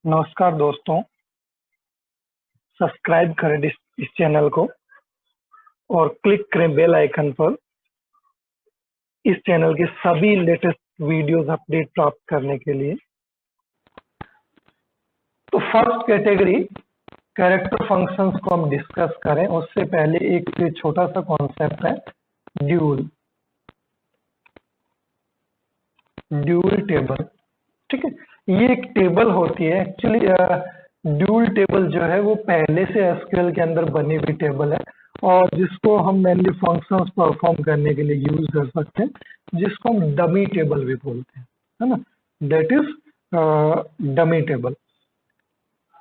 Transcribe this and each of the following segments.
नमस्कार दोस्तों, सब्सक्राइब करें इस चैनल को और क्लिक करें बेल आइकन पर इस चैनल के सभी लेटेस्ट वीडियोस अपडेट प्राप्त करने के लिए। तो फर्स्ट कैटेगरी कैरेक्टर फंक्शंस को हम डिस्कस करें उससे पहले एक छोटा सा कॉन्सेप्ट है ड्यूल टेबल। ठीक है, ये एक टेबल होती है। एक्चुअली ड्यूल टेबल जो है वो पहले से एसक्यूएल के अंदर बनी हुई टेबल है और जिसको हम मेनली फंक्शंस परफॉर्म करने के लिए यूज कर सकते हैं, जिसको हम डमी टेबल भी बोलते हैं, है ना। That is dummy table,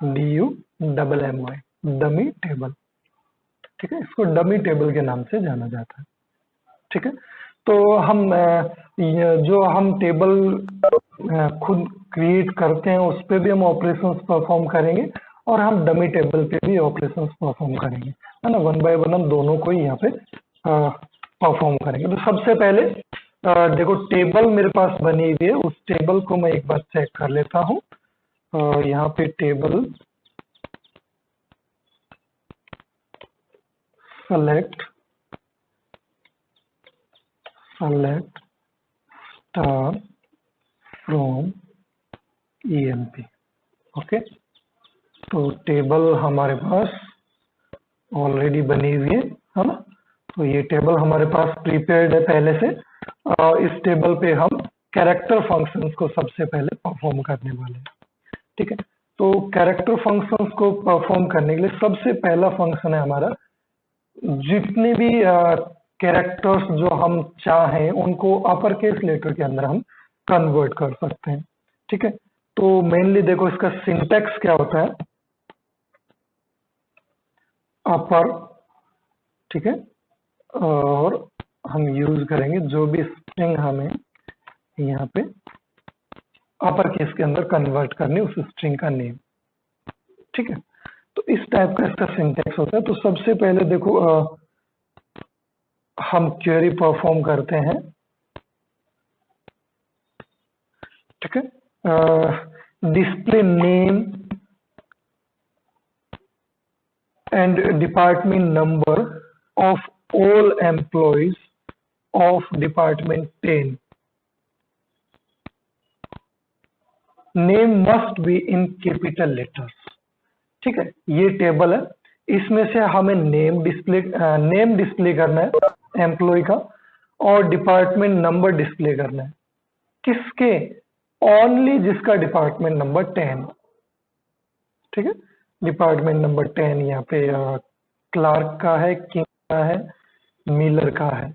DUMMY, dummy table. ठीक है, इसको डमी टेबल के नाम से जाना जाता है। ठीक है, तो हम जो हम टेबल खुद क्रिएट करते हैं उस पे भी हम ऑपरेशंस परफॉर्म करेंगे और हम डमी टेबल पे भी ऑपरेशंस परफॉर्म करेंगे, है ना। वन बाय वन हम दोनों को ही यहाँ पे परफॉर्म करेंगे। तो सबसे पहले देखो टेबल मेरे पास बनी हुई है, उस टेबल को मैं एक बार चेक कर लेता हूँ। यहाँ पे table select star from EMP। Okay, तो टेबल हमारे पास ऑलरेडी बनी हुई है ना। तो ये टेबल हमारे पास प्रीपेयर्ड है पहले से। इस टेबल पे हम कैरेक्टर फंक्शंस को सबसे पहले परफॉर्म करने वाले हैं। ठीक है, तो कैरेक्टर फंक्शंस को परफॉर्म करने के लिए सबसे पहला फंक्शन है हमारा, जितने भी कैरेक्टर्स जो हम चाहें उनको अपर केस लेटर के अंदर हम कन्वर्ट कर सकते हैं। ठीक है, तो मेनली देखो इसका सिंटैक्स क्या होता है, अपर। ठीक है, और हम यूज करेंगे जो भी स्ट्रिंग हमें यहाँ पे अपर केस के अंदर कन्वर्ट करनी, उस स्ट्रिंग का नेम। ठीक है, तो इस टाइप का इसका सिंटैक्स होता है। तो सबसे पहले देखो हम क्वेरी परफॉर्म करते हैं। ठीक है, display name and department number of all employees of department 10। Name must be in capital letters. ठीक है, ये टेबल है, इसमें से हमें नेम डिस्प्ले करना है एम्प्लॉय का और डिपार्टमेंट नंबर डिस्प्ले करना है। किसके? ओनली जिसका डिपार्टमेंट नंबर 10। ठीक है, डिपार्टमेंट नंबर 10 यहाँ पे क्लार्क का है, किंग का है, मिलर का है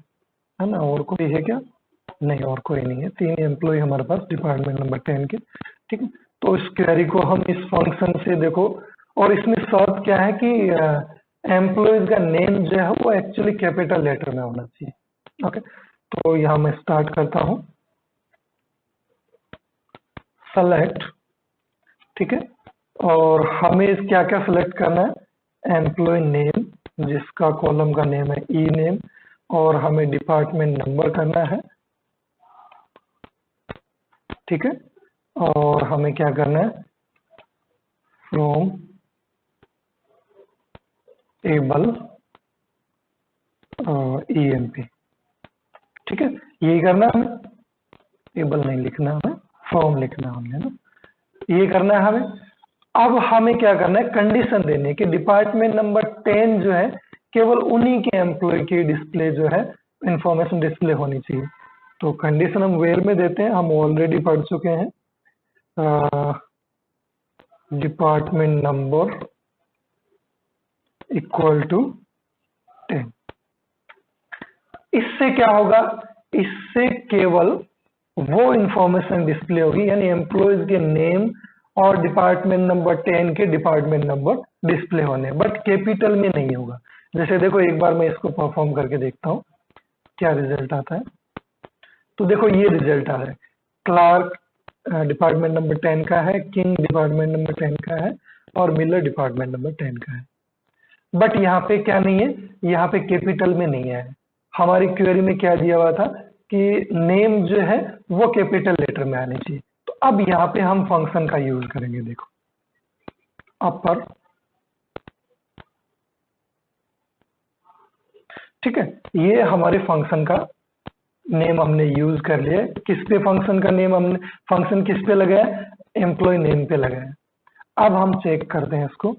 ना। और कोई है क्या? नहीं, और कोई नहीं है। 3 एम्प्लॉय हमारे पास डिपार्टमेंट नंबर 10 के। ठीक है, तो इस क्वेरी को हम इस फंक्शन से देखो, और इसमें शर्त क्या है कि एम्प्लॉयज का नेम जो है वो एक्चुअली कैपिटल लेटर में होना चाहिए। ओके, तो यहाँ मैं स्टार्ट करता हूँ सेलेक्ट। ठीक है, और हमें क्या क्या सेलेक्ट करना है? एम्प्लॉय नेम, जिसका कॉलम का नेम है ई नेम, और हमें डिपार्टमेंट नंबर करना है। ठीक है, और हमें क्या करना है? From table EMP। ठीक है, यही करना है हमें, टेबल नहीं लिखना हमें, फ्रॉम लिखना हमने ना, ये करना है हमें। अब हमें क्या करना है? कंडीशन देनी है कि डिपार्टमेंट नंबर 10 जो है केवल उन्हीं के एम्प्लॉय की डिस्प्ले जो है इंफॉर्मेशन डिस्प्ले होनी चाहिए। तो कंडीशन हम वेयर में देते हैं, हम ऑलरेडी पढ़ चुके हैं, डिपार्टमेंट नंबर इक्वल टू 10। इससे क्या होगा? इससे केवल वो इंफॉर्मेशन डिस्प्ले होगी, यानी एम्प्लॉयज के नेम और डिपार्टमेंट नंबर 10 के डिपार्टमेंट नंबर डिस्प्ले होने, बट कैपिटल में नहीं होगा। जैसे देखो, एक बार मैं इसको परफॉर्म करके देखता हूँ क्या रिजल्ट आता है। तो देखो ये रिजल्ट आ रहा है, क्लार्क डिपार्टमेंट नंबर 10 का है, किंग डिपार्टमेंट नंबर 10 का है, और मिलर डिपार्टमेंट नंबर 10 का है। बट यहाँ पे क्या नहीं है? यहाँ पे कैपिटल में नहीं है। हमारी क्वेरी में क्या दिया हुआ था कि नेम जो है वो कैपिटल लेटर में आनी चाहिए। तो अब यहाँ पे हम फंक्शन का यूज करेंगे। देखो अपर, ठीक है। ये हमारे फंक्शन का नेम हमने यूज कर लिया। किस पे फंक्शन का नेम हमने, फंक्शन किस पे लगाया, एम्प्लॉय नेम पे लगाया। अब हम चेक करते हैं इसको।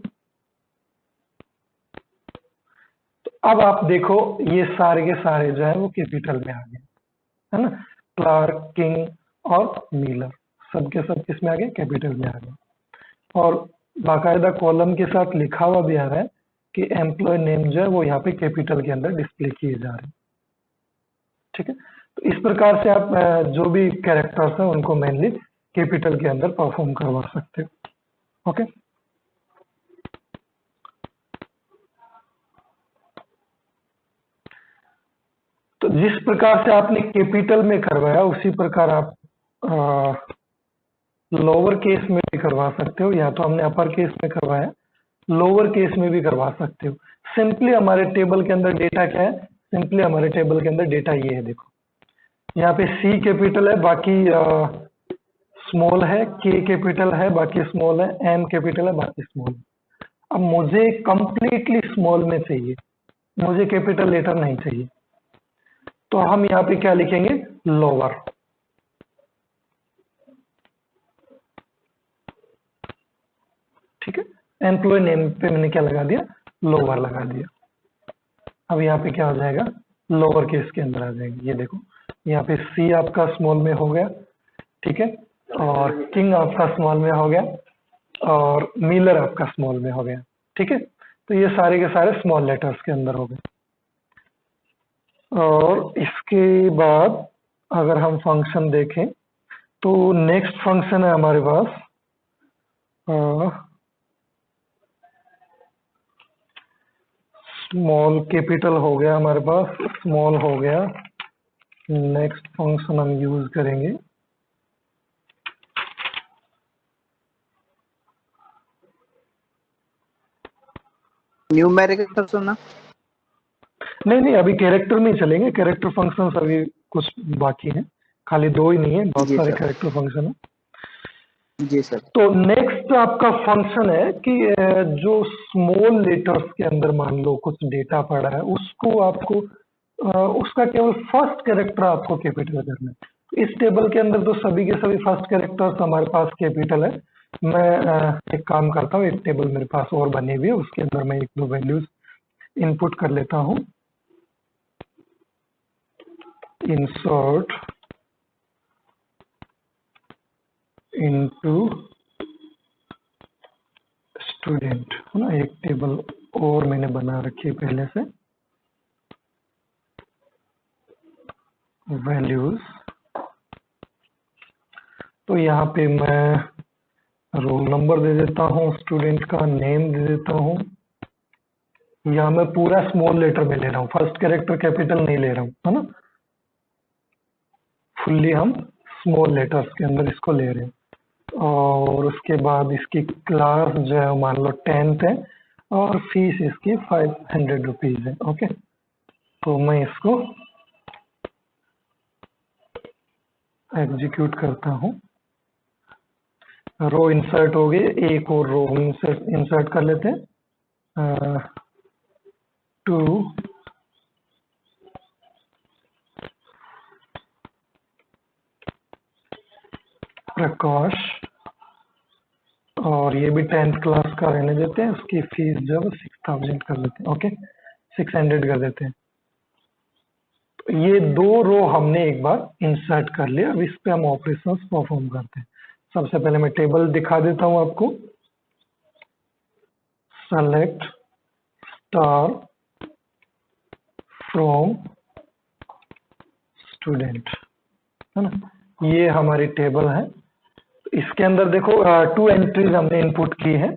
तो अब आप देखो ये सारे के सारे जो है वो कैपिटल में आ गए, है ना। क्लार्क, किंग और मिलर सब के सब किस में आ गए, कैपिटल में आ गए। और बाकायदा कॉलम के साथ लिखा हुआ भी आ रहा है कि एम्प्लॉय नेम जो है वो यहाँ पे कैपिटल के अंदर डिस्प्ले किए जा रहे हैं, ठीक है। तो इस प्रकार से आप जो भी कैरेक्टर्स हैं उनको मेनली कैपिटल के अंदर परफॉर्म करवा सकते हो। ओके, तो जिस प्रकार से आपने कैपिटल में करवाया उसी प्रकार आप लोअर केस में भी करवा सकते हो, या तो हमने अपर केस में करवाया, लोअर केस में भी करवा सकते हो। सिंपली हमारे टेबल के अंदर डेटा क्या है, सिंपली हमारे टेबल के अंदर डेटा ये है, देखो यहाँ पे सी कैपिटल है, बाकी स्मॉल है, के कैपिटल है, बाकी स्मॉल है, एम कैपिटल है, बाकी स्मॉल है। अब मुझे कंप्लीटली स्मॉल में चाहिए, मुझे कैपिटल लेटर नहीं चाहिए, तो हम यहाँ पे क्या लिखेंगे, लोअर, ठीक है। एम्प्लॉय नेम पे मैंने क्या लगा दिया, लोअर लगा दिया। अब यहाँ पे क्या हो जाएगा, लोअर केस के अंदर आ जाएंगे। ये देखो यहाँ पे सी आपका स्मॉल में हो गया, ठीक है, और किंग आपका स्मॉल में हो गया, और मिलर आपका स्मॉल में हो गया, ठीक है। तो ये सारे के सारे स्मॉल लेटर्स के अंदर हो गए। और इसके बाद अगर हम फंक्शन देखें तो नेक्स्ट फंक्शन है हमारे पास स्मॉल कैपिटल हो गया हमारे पास, स्मॉल हो गया। नेक्स्ट फंक्शन हम यूज करेंगे न्यूमेरिक फंक्शन ना, नहीं अभी कैरेक्टर में ही चलेंगे, कैरेक्टर फंक्शंस अभी कुछ बाकी हैं, खाली दो ही नहीं है, बहुत जी सारे सर, कैरेक्टर फंक्शन है। जी सर। तो नेक्स्ट आपका फंक्शन है कि जो स्मॉल लेटर्स के अंदर मान लो कुछ डेटा पड़ा है, उसको आपको उसका केवल फर्स्ट कैरेक्टर आपको कैपिटल करना है। तो इस टेबल के अंदर तो सभी के सभी फर्स्ट कैरेक्टर्स हमारे पास कैपिटल है। मैं एक काम करता हूँ, एक टेबल मेरे पास और बनी हुई है, उसके अंदर मैं एक दो वैल्यूज इनपुट कर लेता हूँ। इंसर्ट इनटू स्टूडेंट, है ना, एक टेबल और मैंने बना रखी है पहले से। वैल्यूज, तो यहाँ पे मैं रोल नंबर दे देता हूँ, स्टूडेंट का नेम दे देता हूँ। यहाँ मैं पूरा स्मॉल लेटर में ले रहा हूँ, फर्स्ट कैरेक्टर कैपिटल नहीं ले रहा हूँ, है ना, फुल्ली हम स्मॉल लेटर्स के अंदर इसको ले रहे हैं। और उसके बाद इसकी क्लास जो है मान लो 10th है, और फीस इसकी 500 रुपीज है। ओके, तो मैं इसको एग्जीक्यूट करता हूँ। रो इंसर्ट हो गई, एक और रो इंसर्ट कर लेते हैं, टू प्रकाश, और ये भी 10th क्लास का रहने देते हैं, उसकी फीस जो है 6000 कर देते हैं। ओके, 600 कर देते हैं। तो ये दो रो हमने एक बार इंसर्ट कर लिया। अब इस पे हम ऑपरेशंस परफॉर्म करते हैं। सबसे पहले मैं टेबल दिखा देता हूं आपको। सेलेक्ट स्टार फ्रॉम स्टूडेंट, है ना, ये हमारी टेबल है। इसके अंदर देखो 2 एंट्रीज हमने इनपुट की है।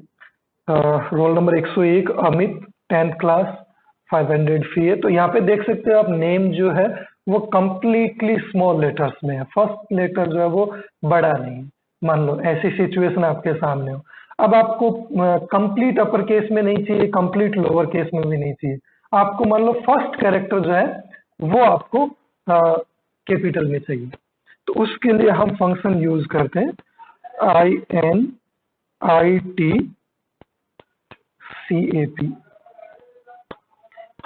Roll number 101 Amit, 10th class, 500 फी है। तो यहाँ पे देख सकते हो आप, नेम जो है वो कंप्लीटली स्मॉल लेटर्स में है, फर्स्ट लेटर जो है वो बड़ा नहीं। मान लो ऐसी सिचुएशन आपके सामने हो, अब आपको कंप्लीट अपर केस में नहीं चाहिए, कंप्लीट लोअर केस में भी नहीं चाहिए, आपको मान लो फर्स्ट कैरेक्टर जो है वो आपको कैपिटल में चाहिए। तो उसके लिए हम फंक्शन यूज करते हैं INIT CAP,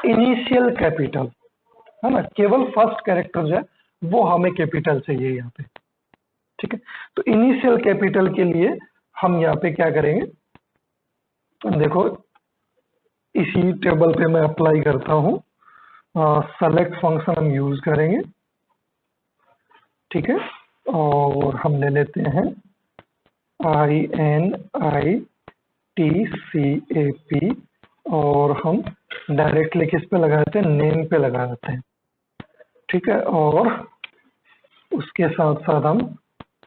इनिशियल कैपिटल, है ना, केवल फर्स्ट कैरेक्टर जो है वो हमें कैपिटल चाहिए यहाँ पे। ठीक है, तो इनिशियल कैपिटल के लिए हम यहाँ पे क्या करेंगे, देखो इसी टेबल पे मैं अप्लाई करता हूँ, सेलेक्ट फंक्शन हम यूज करेंगे। ठीक है, और हम ले लेते हैं INITCAP और हम डायरेक्टली किस पे लगा देते हैं, नेम पे लगा देते हैं। ठीक है, और उसके साथ साथ हम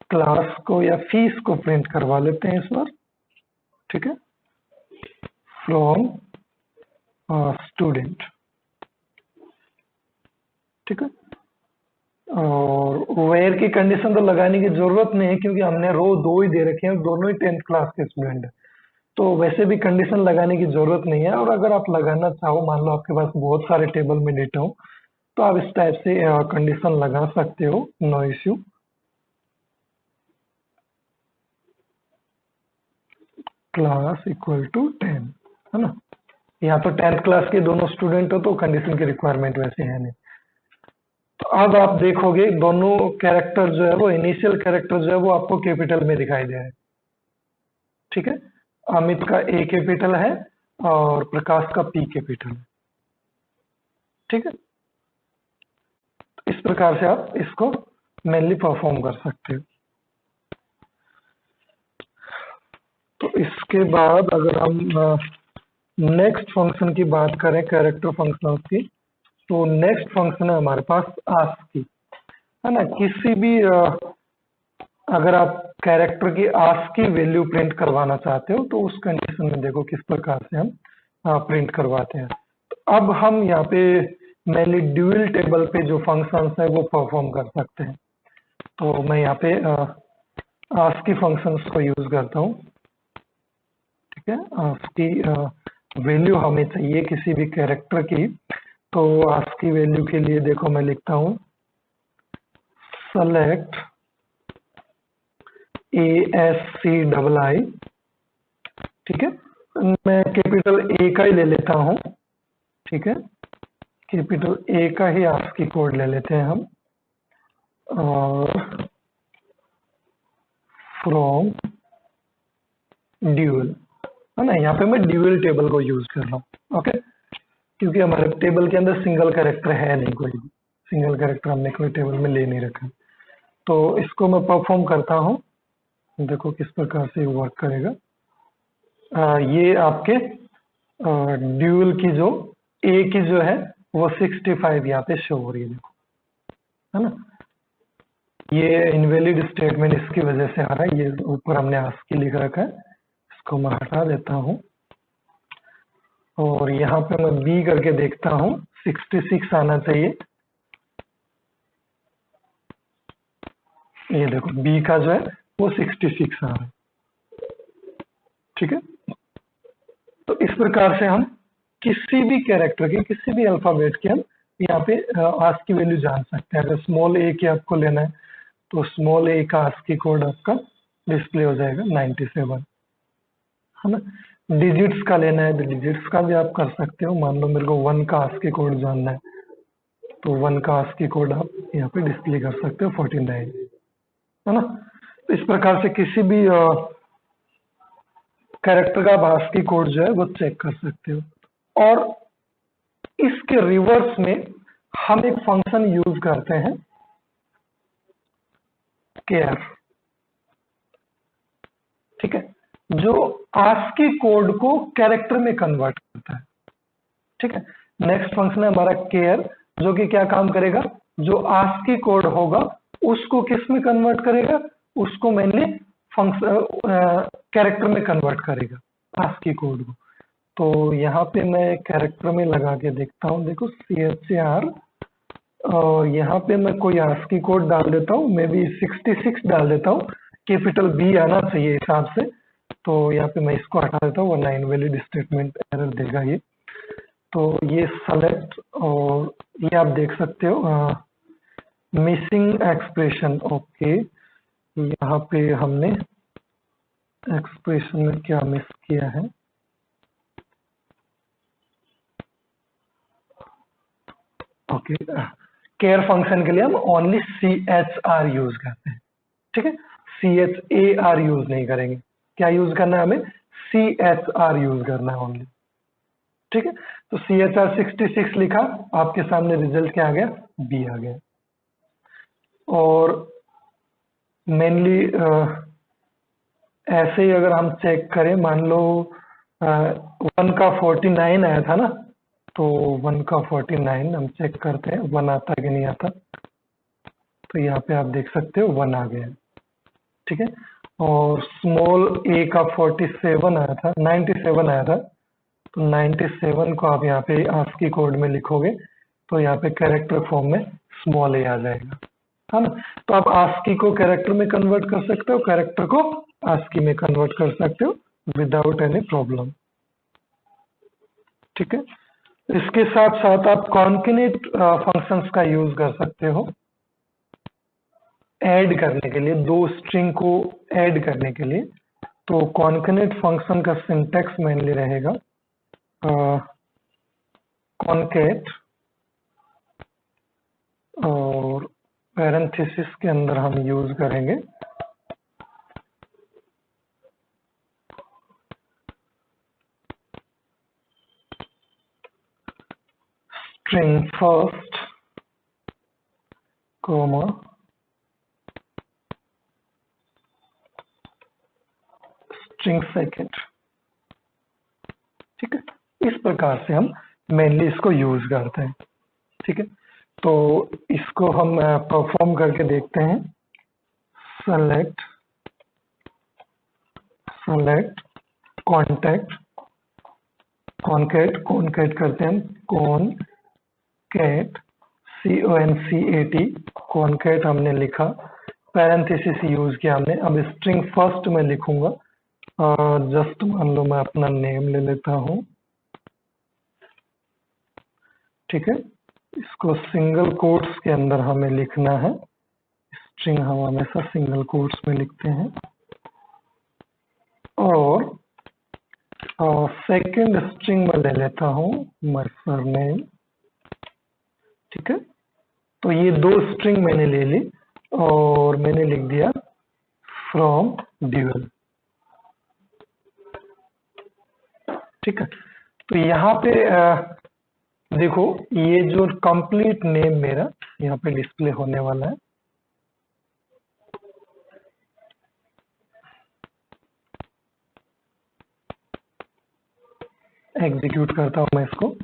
क्लास को या फीस को प्रिंट करवा लेते हैं इस बार। ठीक है, फ्रॉम स्टूडेंट। ठीक है, और वेयर की कंडीशन तो लगाने की जरूरत नहीं है क्योंकि हमने रो 2 ही दे रखे हैं, दोनों ही 10th क्लास के स्टूडेंट है, तो वैसे भी कंडीशन लगाने की जरूरत नहीं है। और अगर आप लगाना चाहो, मान लो आपके पास बहुत सारे टेबल में डेटा हो, तो आप इस टाइप से कंडीशन लगा सकते हो, no issue. Class equal to 10, है ना, यहाँ तो 10th क्लास के दोनों स्टूडेंट हो तो कंडीशन की रिक्वायरमेंट वैसे है नहीं। तो अब आप देखोगे दोनों कैरेक्टर जो है वो, इनिशियल कैरेक्टर जो है वो आपको कैपिटल में दिखाई दे रहा है। ठीक है, अमित का A कैपिटल है और प्रकाश का P कैपिटल है। ठीक है, इस प्रकार से आप इसको मेनली परफॉर्म कर सकते हो। तो इसके बाद अगर हम नेक्स्ट फंक्शन की बात करें, कैरेक्टर फंक्शन की, तो नेक्स्ट फंक्शन है हमारे पास आस्क की, है ना। किसी भी अगर आप कैरेक्टर की आस्क की वैल्यू प्रिंट करवाना चाहते हो तो उस कंडीशन में देखो किस प्रकार से हम प्रिंट करवाते हैं। तो अब हम यहाँ पे मेनली ड्यूल टेबल पे जो फंक्शंस है वो परफॉर्म कर सकते हैं। तो मैं यहाँ पे आस्क की फंक्शंस को यूज करता हूँ। ठीक है, आस्क की वैल्यू हमें चाहिए किसी भी कैरेक्टर की, तो आस्क की वैल्यू के लिए देखो मैं लिखता हूँ सेलेक्ट ASCII। ठीक है, मैं कैपिटल A का ही ले लेता हूँ। ठीक है, कैपिटल A का ही आस्क की कोड ले लेते हैं हम, और फ्रॉम ड्यूल, है ना। यहाँ पे मैं ड्यूल टेबल को यूज कर रहा हूँ। ओके, क्योंकि हमारे टेबल के अंदर सिंगल कैरेक्टर है नहीं, कोई भी सिंगल कैरेक्टर हमने कोई टेबल में ले नहीं रखा। तो इसको मैं परफॉर्म करता हूँ, देखो किस प्रकार से वर्क करेगा। ये आपके ड्यूल की जो A की जो है वो 65 यहाँ पे शो हो रही है, देखो, है ना। ये इनवैलिड स्टेटमेंट इसकी वजह से आ रहा है, ये ऊपर हमने आस्क की लिख रखा है, इसको मैं हटा देता हूँ और यहाँ पे मैं B करके देखता हूँ, 66 आना चाहिए। ये देखो B का जो है वो 66 आ रहा है। ठीक है, तो इस प्रकार से हम किसी भी कैरेक्टर की, किसी भी अल्फाबेट की हम यहाँ पे आस्क की वैल्यू जान सकते हैं। अगर स्मॉल a की आपको लेना है तो स्मॉल a का आस्क की कोड आपका डिस्प्ले हो जाएगा 97, है ना। डिजिट्स का लेना है तो डिजिट्स का भी आप कर सकते हो। मान लो मेरे को 1 का आस्क की कोड जानना है तो 1 का आस्क की कोड आप यहाँ पे डिस्प्ले कर सकते हो 49, है ना। तो इस प्रकार से किसी भी कैरेक्टर का आस्क की कोड जो है वो चेक कर सकते हो। और इसके रिवर्स में हम एक फंक्शन यूज करते हैं केयर। ठीक है, जो आस्की कोड को कैरेक्टर में कन्वर्ट करता है। ठीक है, नेक्स्ट फंक्शन है हमारा केयर, जो कि क्या काम करेगा, जो आस्की कोड होगा उसको किस में कन्वर्ट करेगा, उसको मेनली फंक्शन कैरेक्टर में कन्वर्ट करेगा आस्की कोड को। तो यहाँ पे मैं कैरेक्टर में लगा के देखता हूँ, देखो CHR, और यहाँ पे मैं कोई आस्की कोड डाल देता हूँ, मैं भी 66 डाल देता हूँ, कैपिटल B आना चाहिए हिसाब से। तो यहाँ पे मैं इसको हटा देता हूँ वरना इनवैलिड स्टेटमेंट एरर देगा ये। तो ये सेलेक्ट, और ये आप देख सकते हो मिसिंग एक्सप्रेशन। ओके, यहाँ पे हमने एक्सप्रेशन में क्या मिस किया है, ओके, केयर फंक्शन के लिए हम ओनली CHR यूज करते हैं, ठीक है, CHAR यूज नहीं करेंगे। क्या यूज करना है हमें? CHR यूज करना है ओनली, ठीक है। तो CHR 66 लिखा, आपके सामने रिजल्ट क्या आ गया? B आ गया। और मेनली ऐसे ही अगर हम चेक करें, मान लो 1 का 49 आया था ना, तो 1 का 49 हम चेक करते हैं 1 आता कि नहीं आता। तो यहाँ पे आप देख सकते हो 1 आ गया, ठीक है। और स्मॉल a का 47 आया था, 97 आया था, तो 97 को आप यहाँ पे ASCII कोड में लिखोगे तो यहाँ पे कैरेक्टर फॉर्म में स्मॉल a आ जाएगा, है ना। तो आप ASCII को कैरेक्टर में कन्वर्ट कर सकते हो, कैरेक्टर को ASCII में कन्वर्ट कर सकते हो विदाउट एनी प्रॉब्लम, ठीक है। इसके साथ साथ आप कॉन्केनेट फंक्शंस का यूज कर सकते हो ऐड करने के लिए, दो स्ट्रिंग को ऐड करने के लिए। तो कॉन्केनेट फंक्शन का सिंटैक्स मेनली रहेगा कॉन्केट, और पैरेंथेसिस के अंदर हम यूज करेंगे string first comma string second, ठीक है। इस प्रकार से हम मेनली इसको यूज करते हैं, ठीक है। तो इसको हम परफॉर्म करके देखते हैं। सेलेक्ट कॉन्टैक्ट कॉन्केट करते हैं हम, कॉन्केट कॉन्केट हमने लिखा, पैरेंथेसिस यूज किया हमने। अब स्ट्रिंग फर्स्ट में लिखूंगा, जस्ट मान लो मैं अपना नेम ले लेता हूं, ठीक है। इसको सिंगल कोट्स के अंदर हमें लिखना है, स्ट्रिंग हम हमेशा सिंगल कोट्स में लिखते हैं। और सेकंड स्ट्रिंग में ले लेता हूं माय सरनेम, ठीक है। तो ये दो स्ट्रिंग मैंने ले ली और मैंने लिख दिया फ्रॉम ड्यूल, ठीक है। तो यहाँ पे देखो ये जो कंप्लीट नेम मेरा यहाँ पे डिस्प्ले होने वाला है। एग्जीक्यूट करता हूँ मैं इसको।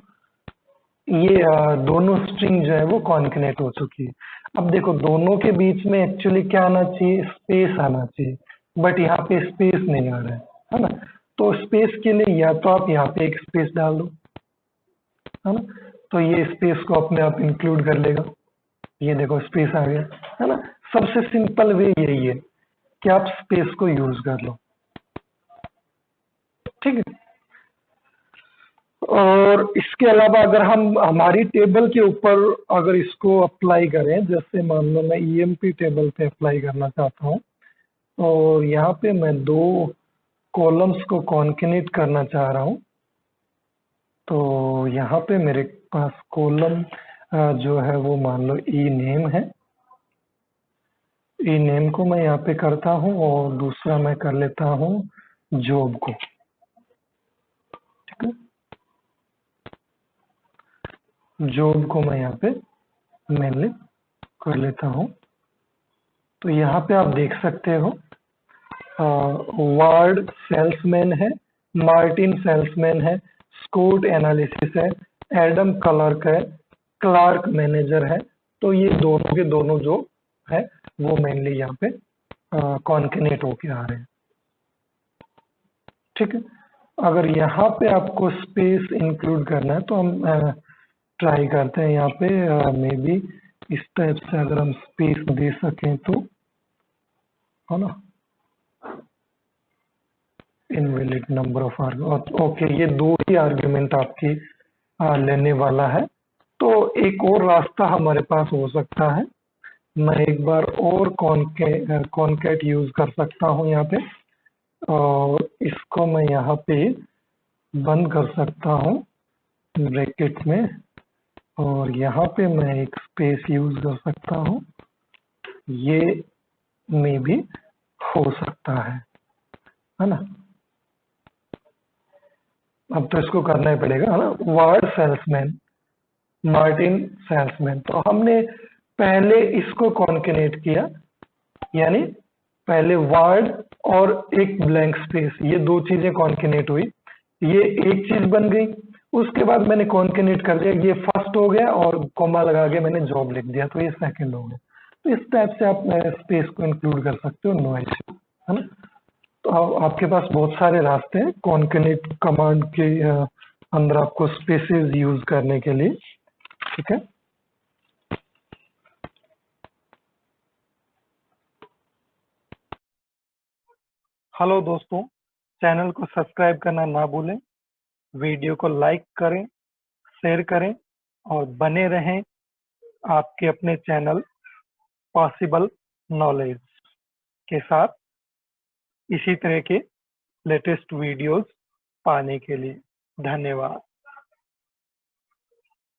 ये दोनों स्ट्रिंग जो है वो कॉन्केनेट हो चुकी है। अब देखो दोनों के बीच में एक्चुअली क्या आना चाहिए? स्पेस आना चाहिए, बट यहाँ पे स्पेस नहीं आ रहा है ना। तो स्पेस के लिए या तो आप यहाँ पे एक स्पेस डाल दो, है ना, तो ये स्पेस को अपने आप इंक्लूड कर लेगा। ये देखो स्पेस आ गया, है ना। सबसे सिंपल वे यही है कि आप स्पेस को यूज कर लो, ठीक है। और इसके अलावा अगर हम हमारी टेबल के ऊपर अगर इसको अप्लाई करें, जैसे मान लो मैं EMP टेबल पे अप्लाई करना चाहता हूँ और यहाँ पे मैं दो कॉलम्स को कॉन्केनेट करना चाह रहा हूँ, तो यहाँ पे मेरे पास कॉलम जो है वो मान लो ई नेम है। ई नेम को मैं यहाँ पे करता हूँ और दूसरा मैं कर लेता हूँ जॉब को, ठीक है। जॉब को मैं यहाँ पे मेनली कर लेता हूँ। तो यहाँ पे आप देख सकते हो वार्ड सेल्समैन है, मार्टिन सेल्समैन है, स्कॉट एनालिसिस है, एडम क्लर्क है, क्लार्क मैनेजर है। तो ये दोनों के दोनों जो है वो मेनली यहाँ पे कॉन्केनेट होके आ रहे हैं, ठीक है। अगर यहाँ पे आपको स्पेस इंक्लूड करना है तो हम ट्राई करते हैं यहाँ पे मे बी इस टाइप से अगर हम स्पेस दे सकें तो, है ना। Invalid number of argument, okay, ये दो ही आर्ग्यूमेंट आपकी लेने वाला है। तो एक और रास्ता हमारे पास हो सकता है, मैं एक बार और कॉन्केट यूज कर सकता हूँ यहाँ पे, और इसको मैं यहाँ पे बंद कर सकता हूँ ब्रैकेट में और यहाँ पे मैं एक स्पेस यूज कर सकता हूँ, ये में भी हो सकता है ना। अब तो इसको करना ही पड़ेगा, है ना। वर्ड सेल्समैन, मार्टिन सेल्समैन, तो हमने पहले इसको कॉन्केनेट किया, यानी पहले वर्ड और एक ब्लैंक स्पेस, ये दो चीजें कॉन्केनेट हुई, ये एक चीज बन गई। उसके बाद मैंने कॉन्केनेट कर दिया, ये फर्स्ट हो गया और कॉमा लगा के मैंने जॉब लिख दिया, तो ये सेकंड हो गया। तो इस टाइप से आप स्पेस को इंक्लूड कर सकते हो, नो इश्यू, है ना। तो आपके पास बहुत सारे रास्ते हैं कॉन्केनेट कमांड के अंदर आपको स्पेसेस यूज करने के लिए, ठीक है। हेलो दोस्तों, चैनल को सब्सक्राइब करना ना भूलें, वीडियो को लाइक करें, शेयर करें और बने रहें आपके अपने चैनल पॉसिबल नॉलेज के साथ इसी तरह के लेटेस्ट वीडियोस पाने के लिए। धन्यवाद।